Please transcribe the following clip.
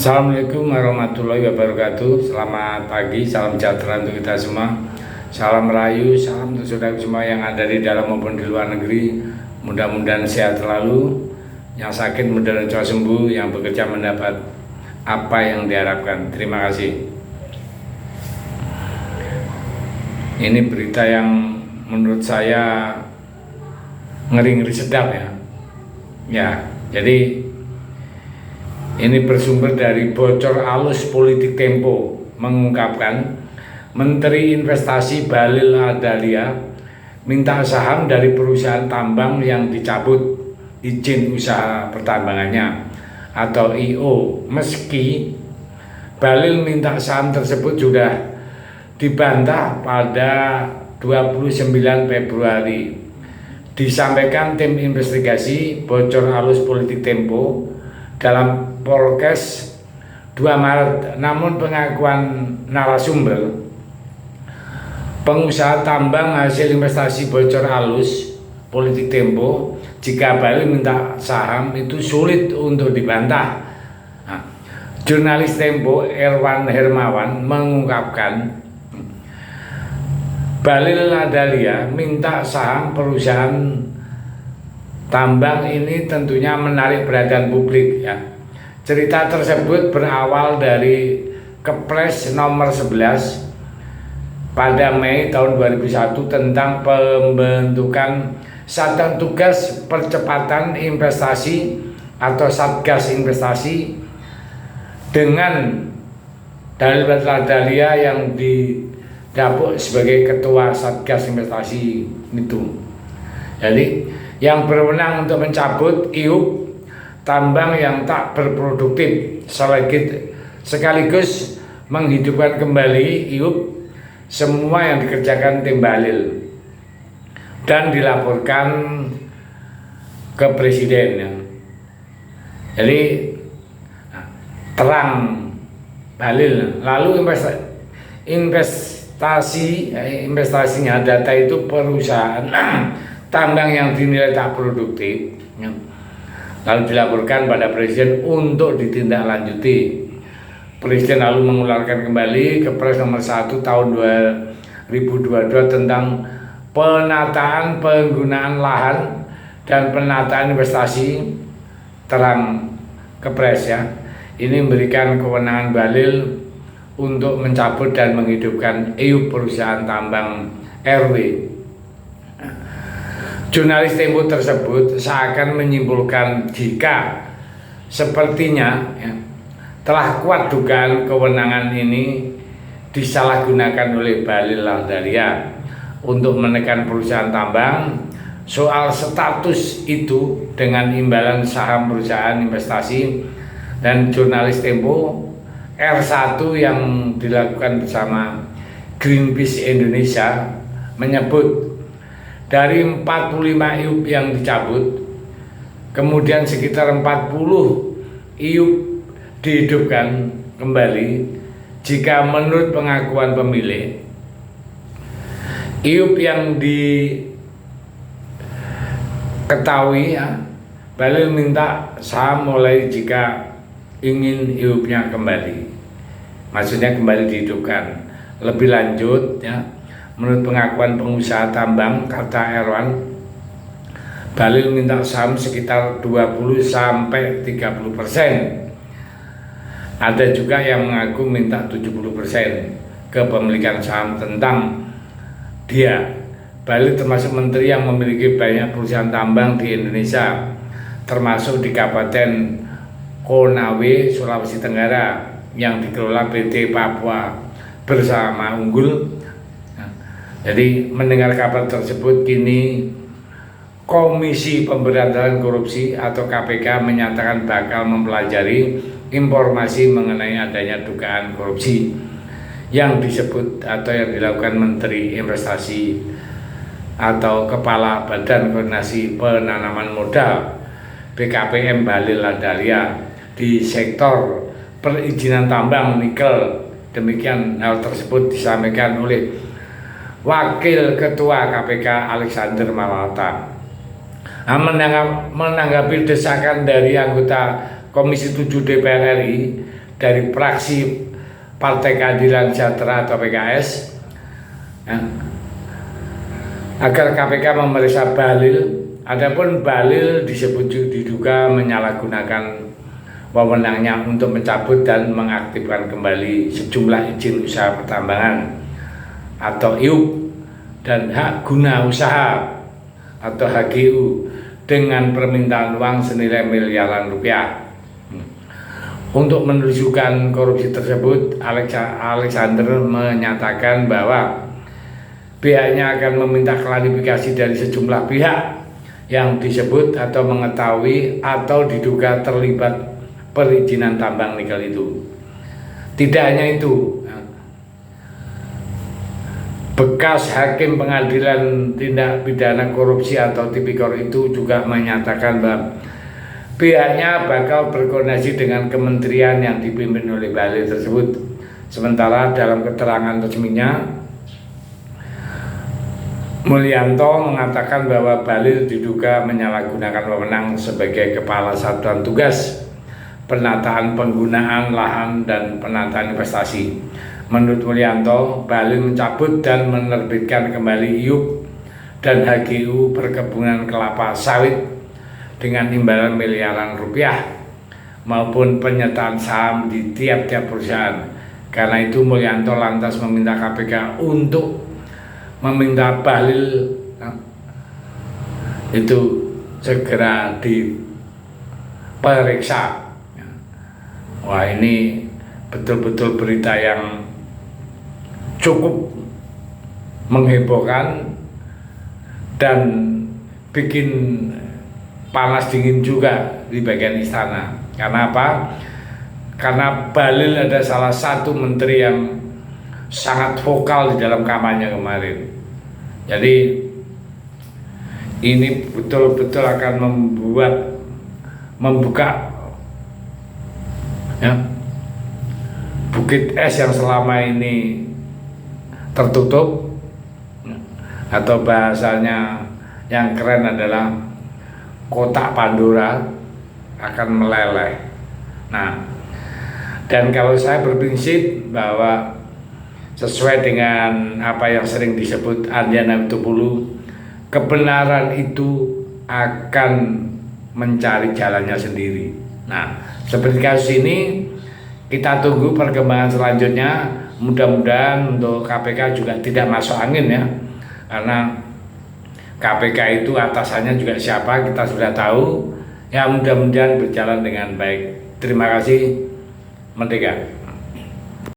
Assalamualaikum warahmatullahi wabarakatuh. Selamat pagi, salam sejahtera untuk kita semua. Salam rayu, salam untuk saudara semua yang ada di dalam maupun di luar negeri. Mudah-mudahan sehat selalu. Yang sakit mudah-mudahan cepat sembuh, yang bekerja mendapat apa yang diharapkan. Terima kasih. Ini berita yang menurut saya ngeri-ngeri sedap ya. Ya, jadi ini bersumber dari bocor alus politik Tempo mengungkapkan Menteri Investasi Bahlil Lahadalia minta saham dari perusahaan tambang yang dicabut izin usaha pertambangannya atau IO, meski Bahlil minta saham tersebut sudah dibantah pada 29 Februari. Disampaikan tim investigasi bocor alus politik Tempo dalam Polkes 2 Maret, namun pengakuan narasumber pengusaha tambang hasil investasi bocor halus politik Tempo jika Bahlil minta saham itu sulit untuk dibantah. Jurnalis Tempo Erwan Hermawan mengungkapkan Bahlil Lahadalia minta saham perusahaan tambang ini tentunya menarik perhatian publik ya. Cerita tersebut berawal dari Kepres nomor 11 pada Mei tahun 2001 tentang pembentukan Satuan Tugas Percepatan Investasi atau Satgas Investasi dengan Bahlil Lahadalia yang didapuk sebagai ketua Satgas Investasi itu. Jadi yang berwenang untuk mencabut IUP tambang yang tak berproduktif sekaligus menghidupkan kembali IUP semua yang dikerjakan tim Bahlil dan dilaporkan ke Presiden ya. Jadi terang Bahlil lalu investasinya data itu perusahaan tambang yang dinilai tak produktif ya, lalu dilaporkan pada Presiden untuk ditindaklanjuti. Presiden lalu mengeluarkan kembali Kepres nomor 1 tahun 2022 tentang penataan penggunaan lahan dan penataan investasi. Terang Kepres ya, ini memberikan kewenangan Bahlil untuk mencabut dan menghidupkan IUP perusahaan tambang RW. Jurnalis Tempo tersebut seakan menyimpulkan jika sepertinya ya, telah kuat dugaan kewenangan ini disalahgunakan oleh Bahlil Lahadalia untuk menekan perusahaan tambang. Soal status itu dengan imbalan saham perusahaan investasi dan jurnalis Tempo R1 yang dilakukan bersama Greenpeace Indonesia menyebut dari 45 IUP yang dicabut, kemudian sekitar 40 IUP dihidupkan kembali. Jika menurut pengakuan pemilik, IUP yang diketahui ya, Bahlil minta saham mulai jika ingin IUP-nya kembali, maksudnya kembali dihidupkan. Lebih lanjut ya, menurut pengakuan pengusaha tambang, kata Erwan, Bahlil minta saham sekitar 20-30%. Ada juga yang mengaku minta 70% kepemilikan saham tentang dia. Bahlil termasuk menteri yang memiliki banyak perusahaan tambang di Indonesia, termasuk di Kabupaten Konawe, Sulawesi Tenggara yang dikelola PT Papua Bersama Unggul. Jadi mendengar kabar tersebut, kini Komisi Pemberantasan Korupsi atau KPK menyatakan bakal mempelajari informasi mengenai adanya dugaan korupsi yang disebut atau yang dilakukan Menteri Investasi atau Kepala Badan Koordinasi Penanaman Modal BKPM Bahlil Lahadalia di sektor perizinan tambang nikel. Demikian hal tersebut disampaikan oleh Wakil Ketua KPK Alexander Malata. Menanggapi desakan dari anggota Komisi 7 DPR RI dari fraksi Partai Keadilan Sejahtera atau PKS, ya, agar KPK memeriksa Bahlil. Adapun Bahlil disebut diduga menyalahgunakan wewenangnya untuk mencabut dan mengaktifkan kembali sejumlah izin usaha pertambangan atau IUP dan hak guna usaha atau HGU dengan permintaan uang senilai miliaran rupiah. Untuk menunjukkan korupsi tersebut, Alexander menyatakan bahwa pihaknya akan meminta klarifikasi dari sejumlah pihak yang disebut atau mengetahui atau diduga terlibat perizinan tambang nikel itu. Tidak hanya itu, bekas hakim pengadilan tindak pidana korupsi atau tipikor itu juga menyatakan bahwa pihaknya bakal berkoordinasi dengan kementerian yang dipimpin oleh Bahlil tersebut. Sementara dalam keterangan resminya, Mulyanto mengatakan bahwa Bahlil diduga menyalahgunakan wewenang sebagai Kepala Satuan Tugas Penataan Penggunaan Lahan dan Penataan Investasi. Menurut Mulyanto, Bahlil mencabut dan menerbitkan kembali IUP dan HGU perkebunan kelapa sawit dengan imbalan miliaran rupiah maupun penyertaan saham di tiap-tiap perusahaan. Karena itu Mulyanto lantas meminta KPK untuk meminta Bahlil itu segera diperiksa. Wah, ini betul-betul berita yang cukup menghebohkan dan bikin panas dingin juga di bagian istana. Karena apa? Karena Bahlil ada salah satu menteri yang sangat vokal di dalam kampanye kemarin. Jadi ini betul-betul akan membuka ya, bukit es yang selama ini tertutup, atau bahasanya yang keren adalah kotak Pandora akan meleleh. Nah, dan kalau saya berprinsip bahwa sesuai dengan apa yang sering disebut Andriana Utapulu, kebenaran itu akan mencari jalannya sendiri. Nah, seperti kasus ini, kita tunggu perkembangan selanjutnya. Mudah-mudahan untuk KPK juga tidak masuk angin ya, karena KPK itu atasannya juga siapa kita sudah tahu. Ya, mudah-mudahan berjalan dengan baik. Terima kasih. Merdeka.